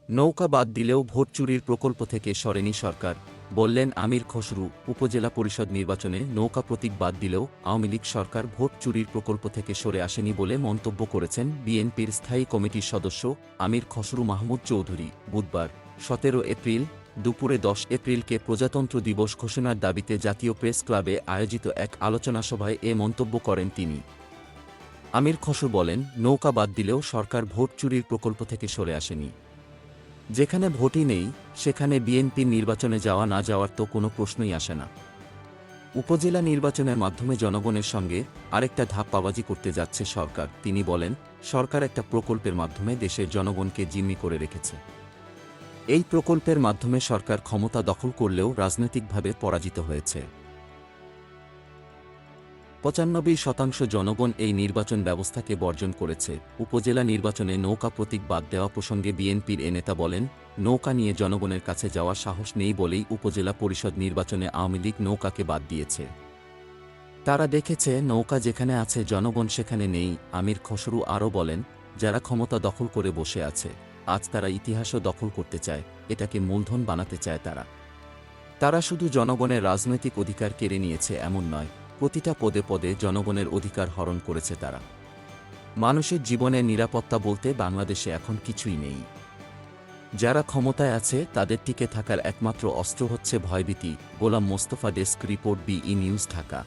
নৌকা বাদ দিলেও ভোট চুরির প্রকল্প থেকে সরেনি সরকার, বললেন আমির খসরু। উপজেলা পরিষদ নির্বাচনে নৌকা প্রতীক বাদ দিলেও আওয়ামী লীগ সরকার ভোট চুরির প্রকল্প থেকে সরে আসেনি বলে মন্তব্য করেছেন বিএনপির স্থায়ী কমিটির সদস্য আমির খসরু মাহমুদ চৌধুরী। বুধবার ১৭ এপ্রিল দুপুরে ১০ এপ্রিলকে প্রজাতন্ত্র দিবস ঘোষণার দাবিতে জাতীয় প্রেস ক্লাবে আয়োজিত এক আলোচনা সভায় এ মন্তব্য করেন তিনি। আমির খসরু বলেন, নৌকা বাদ দিলেও সরকার ভোট চুরির প্রকল্প থেকে সরে আসেনি। যেখানে ভোটই নেই সেখানে বিএনপির নির্বাচনে যাওয়া না যাওয়ার তো কোনো প্রশ্নই আসে না। উপজেলা নির্বাচনের মাধ্যমে জনগণের সঙ্গে আরেকটা ধাপ পাবাজি করতে যাচ্ছে সরকার। তিনি বলেন, সরকার একটা প্রকল্পের মাধ্যমে দেশের জনগণকে জিম্মি করে রেখেছে। এই প্রকল্পের মাধ্যমে সরকার ক্ষমতা দখল করলেও রাজনৈতিকভাবে পরাজিত হয়েছে। ৯৫% জনগণ এই নির্বাচন ব্যবস্থাকে বর্জন করেছে। উপজেলা নির্বাচনে নৌকা প্রতীক বাদ দেওয়া প্রসঙ্গে বিএনপির এ নেতা বলেন, নৌকা নিয়ে জনগণের কাছে যাওয়ার সাহস নেই বলেই উপজেলা পরিষদ নির্বাচনে আওয়ামী লীগ নৌকাকে বাদ দিয়েছে। তারা দেখেছে নৌকা যেখানে আছে জনগণ সেখানে নেই। আমির খসরু আরও বলেন, যারা ক্ষমতা দখল করে বসে আছে আজ তারা ইতিহাসও দখল করতে চায়, এটাকে মূলধন বানাতে চায় তারা শুধু জনগণের রাজনৈতিক অধিকার কেড়ে নিয়েছে এমন নয়, প্রতিটা পদে পদে জনগণের অধিকার হরণ করেছে তারা। মানুষের জীবনের নিরাপত্তা বলতে বাংলাদেশে এখন কিছুই নেই। যারা ক্ষমতায় আছে তাদের টিকে থাকার একমাত্র অস্ত্র হচ্ছে ভয়ভীতি। গোলাম মোস্তফা, ডেস্ক রিপোর্ট, বিই নিউজ, ঢাকা।